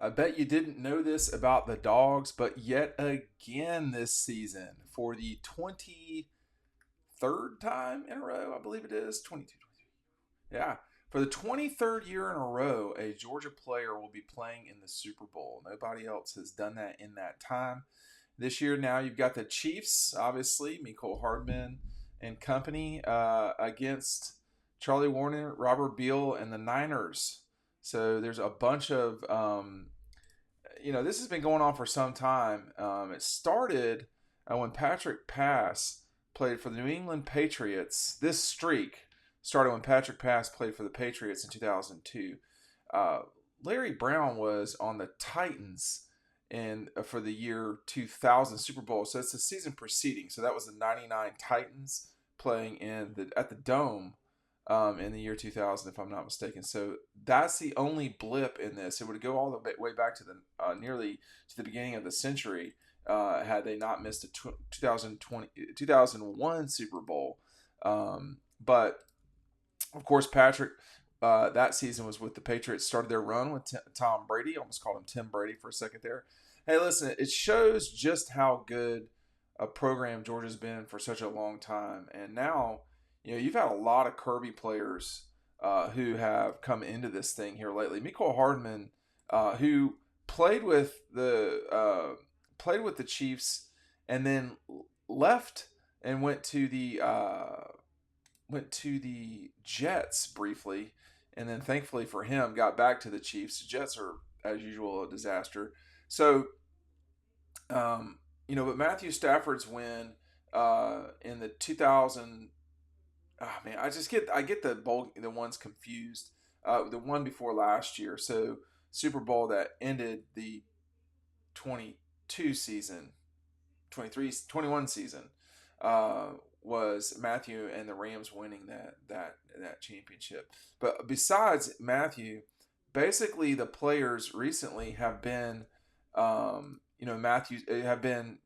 I bet you didn't know this about the Dogs, but yet again this season, for the 23rd time in a row, I believe it is, 22, 23. Yeah. For the 23rd year in a row, a Georgia player will be playing in the Super Bowl. Nobody else has done that in that time. This year now you've got the Chiefs, obviously, Mecole Hardman and company, against Charlie Warner, Robert Beal, and the Niners. So there's a bunch of, this has been going on for some time. It started when Patrick Pass played for the New England Patriots. This streak started when Patrick Pass played for the Patriots in 2002. Uh, Larry Brown was on the Titans and for the year 2000 Super Bowl. So it's the season preceding. So that was the 99 Titans playing at the Dome in the year 2000, if I'm not mistaken. So that's the only blip in this. It would go all the way back to the nearly to the beginning of the century had they not missed a 2001 Super Bowl. But of course, Patrick that season was with the Patriots. Started their run with Tom Brady. Almost called him Tim Brady for a second there. Hey, listen, it shows just how good a program Georgia's been for such a long time, and now you've had a lot of Kirby players who have come into this thing here lately. Mecole Hardman, who played with the Chiefs, and then left and went to the Jets briefly, and then thankfully for him got back to the Chiefs. The Jets are, as usual, a disaster. So, but Matthew Stafford's win in the 2000. Oh man, I get the ones confused. The one before last year, so Super Bowl that ended the 22 season, 23, 21 season, was Matthew and the Rams winning that championship. But besides Matthew, basically the players recently have been, Matthew have been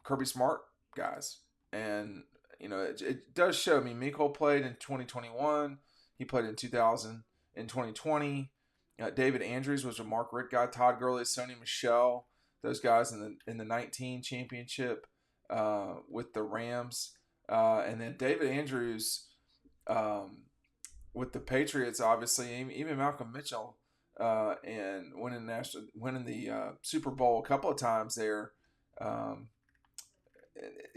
Kirby Smart guys, and it does show. I mean, Mecole played in 2021. He played in 2000 in 2020. David Andrews was a Mark Richt guy. Todd Gurley, Sony Michel, those guys in the 19 championship with the Rams, and then David Andrews with the Patriots. Obviously, even Malcolm Mitchell and winning the Super Bowl a couple of times there.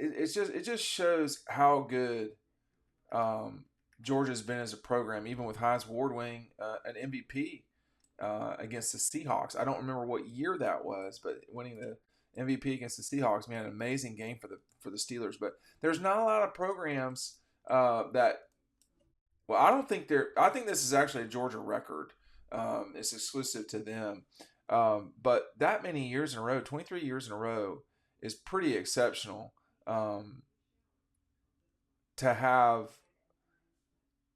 It just shows how good Georgia's been as a program, even with Hines Ward winning an MVP against the Seahawks. I don't remember what year that was, but winning the MVP against the Seahawks, man, an amazing game for the Steelers. But there's not a lot of programs that. Well, I don't think they're. I think this is actually a Georgia record. It's exclusive to them. But that many years in a row, 23 years in a row, is pretty exceptional to have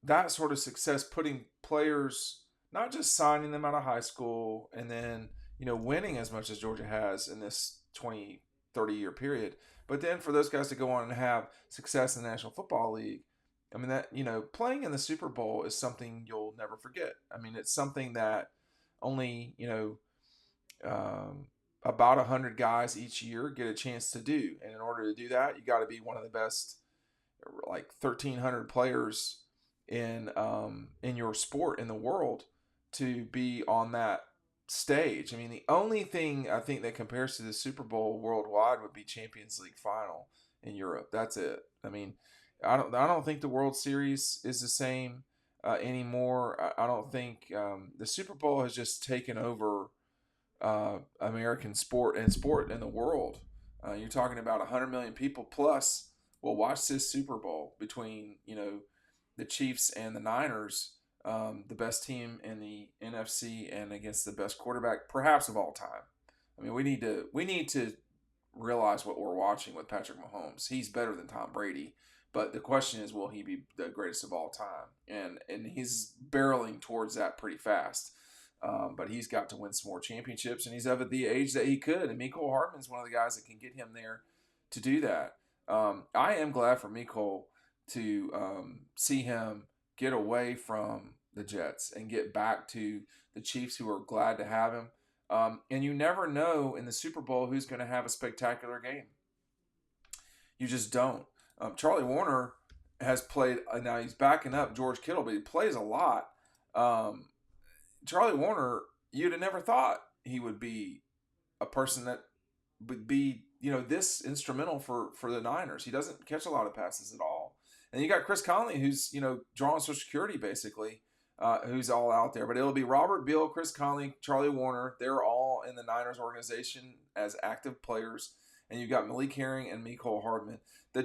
that sort of success, putting players, not just signing them out of high school and then winning as much as Georgia has in this 20, 30-year period, but then for those guys to go on and have success in the National Football League. I mean, that playing in the Super Bowl is something you'll never forget. I mean, it's something that only about 100 guys each year get a chance to do. And in order to do that, you got to be one of the best, like 1,300 players in your sport in the world to be on that stage. I mean, the only thing I think that compares to the Super Bowl worldwide would be Champions League final in Europe. That's it. I mean, I don't think the World Series is the same anymore. I don't think the Super Bowl has just taken over American sport and sport in the world. You're talking about 100 million people plus will watch this Super Bowl between the Chiefs and the Niners, the best team in the NFC and against the best quarterback perhaps of all time. I mean, we need to realize what we're watching with Patrick Mahomes. He's better than Tom Brady, but the question is, will he be the greatest of all time? And he's barreling towards that pretty fast. But he's got to win some more championships, and he's of the age that he could. And Mecole Hardman is one of the guys that can get him there to do that. I am glad for Mecole to see him get away from the Jets and get back to the Chiefs, who are glad to have him. And you never know in the Super Bowl who's going to have a spectacular game. You just don't. Charlie Warner has played. Now he's backing up George Kittle, but he plays a lot. Um, Charlie Warner, you'd have never thought he would be a person that would be, this instrumental for the Niners. He doesn't catch a lot of passes at all. And you got Chris Conley, who's, drawing Social Security basically, who's all out there. But it'll be Robert Beal, Chris Conley, Charlie Warner. They're all in the Niners organization as active players. And you've got Malik Herring and Mecole Hardman. The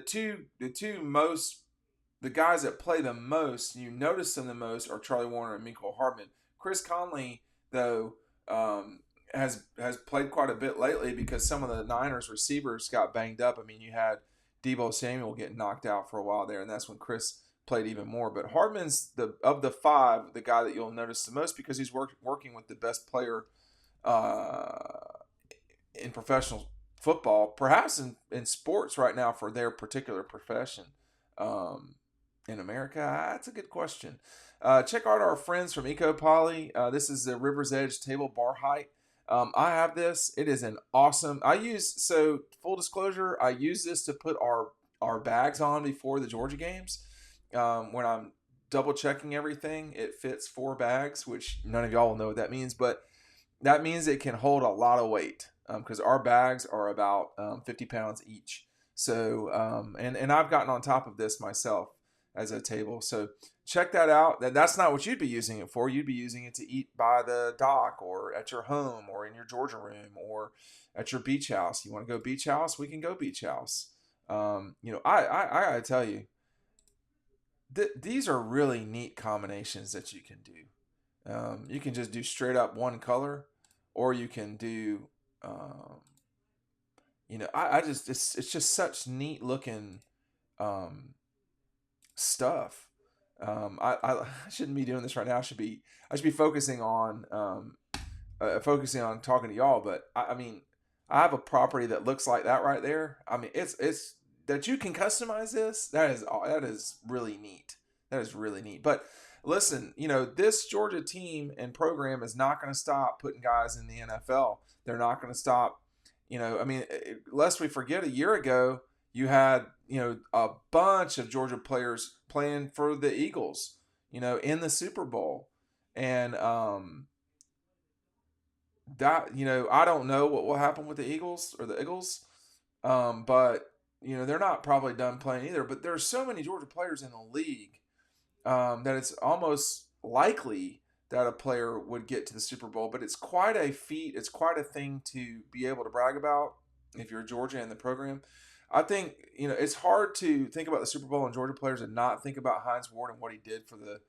guys that play the most, you notice them the most, are Charlie Warner and Mecole Hardman. Chris Conley, though, has played quite a bit lately because some of the Niners receivers got banged up. I mean, you had Deebo Samuel getting knocked out for a while there, and that's when Chris played even more. But Hardman's of the five, the guy that you'll notice the most because he's working with the best player in professional football, perhaps in sports right now for their particular profession. In America, that's a good question. Check out our friends from EcoPoly. This is the River's Edge table bar height. I have this. It is an awesome. Full disclosure, I use this to put our bags on before the Georgia games. When I'm double checking everything, it fits 4 bags, which none of y'all will know what that means, but that means it can hold a lot of weight because our bags are about 50 pounds each. So, and I've gotten on top of this myself as a table. So check that out. That's not what you'd be using it for. You'd be using it to eat by the dock or at your home or in your Georgia room or at your beach house. You want to go beach house? We can go beach house. I gotta tell you, these are really neat combinations that you can do. You can just do straight up one color, or you can do, it's just such neat looking, stuff. I shouldn't be doing this right now. I should be focusing on talking to y'all. But I mean, I have a property that looks like that right there. I mean, it's that you can customize this. That is really neat. That is really neat. But listen, this Georgia team and program is not going to stop putting guys in the NFL. They're not going to stop. Lest we forget, a year ago you had a bunch of Georgia players playing for the Eagles, in the Super Bowl, and that I don't know what will happen with the Eagles, but they're not probably done playing either. But there's so many Georgia players in the league that it's almost likely that a player would get to the Super Bowl. But it's quite a feat. It's quite a thing to be able to brag about if you're Georgia and the program. I think it's hard to think about the Super Bowl and Georgia players and not think about Hines Ward and what he did for the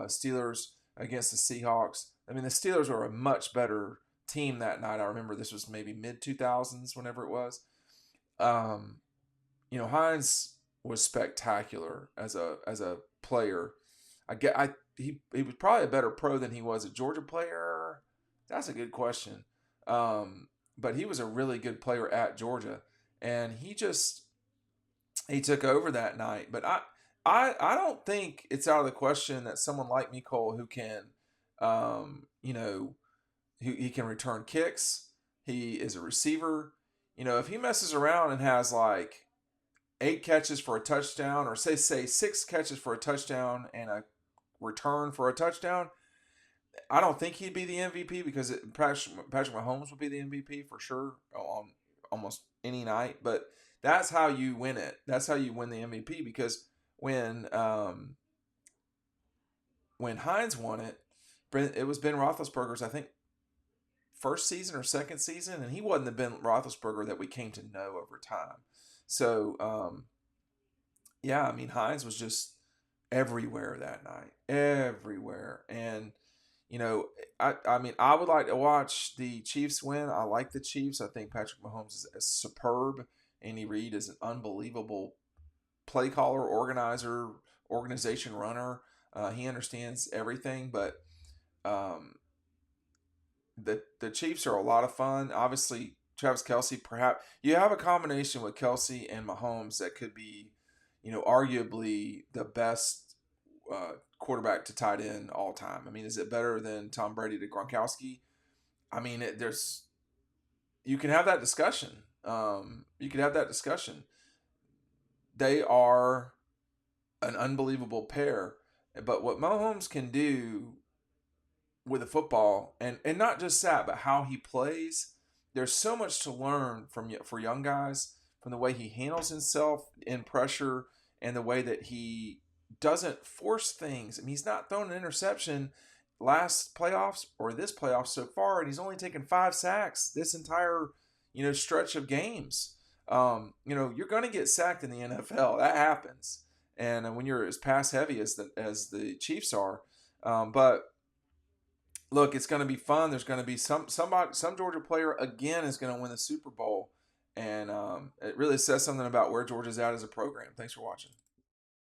Steelers against the Seahawks. I mean, the Steelers were a much better team that night. I remember this was maybe mid 2000s, whenever it was. Hines was spectacular as a player. He was probably a better pro than he was a Georgia player. That's a good question. But he was a really good player at Georgia. And he took over that night. But I don't think it's out of the question that someone like Mecole, who can, he can return kicks. He is a receiver. If he messes around and has like 8 catches for a touchdown, or say 6 catches for a touchdown and a return for a touchdown, I don't think he'd be the MVP because Patrick Mahomes would be the MVP for sure on almost any night. But that's how you win it. That's how you win the MVP, because when Hines won it, it was Ben Roethlisberger's, I think, first season or second season, and he wasn't the Ben Roethlisberger that we came to know over time. So, Hines was just everywhere that night, everywhere. And I would like to watch the Chiefs win. I like the Chiefs. I think Patrick Mahomes is superb. Andy Reid is an unbelievable play caller, organizer, organization runner. He understands everything. But the Chiefs are a lot of fun. Obviously, Travis Kelce, perhaps you have a combination with Kelce and Mahomes that could be, arguably the best quarterback to tight end all time. I mean, is it better than Tom Brady to Gronkowski? I mean, you can have that discussion. You can have that discussion. They are an unbelievable pair. But what Mahomes can do with a football, and not just that, but how he plays, there's so much to learn for young guys, from the way he handles himself in pressure and the way that he doesn't force things. I mean, he's not thrown an interception last playoffs or this playoff so far, and he's only taken 5 sacks this entire stretch of games. You're going to get sacked in the NFL. That happens, and when you're as pass heavy as the Chiefs are, but look, it's going to be fun. There's going to be some Georgia player again is going to win the Super Bowl, and it really says something about where Georgia's at as a program. Thanks for watching.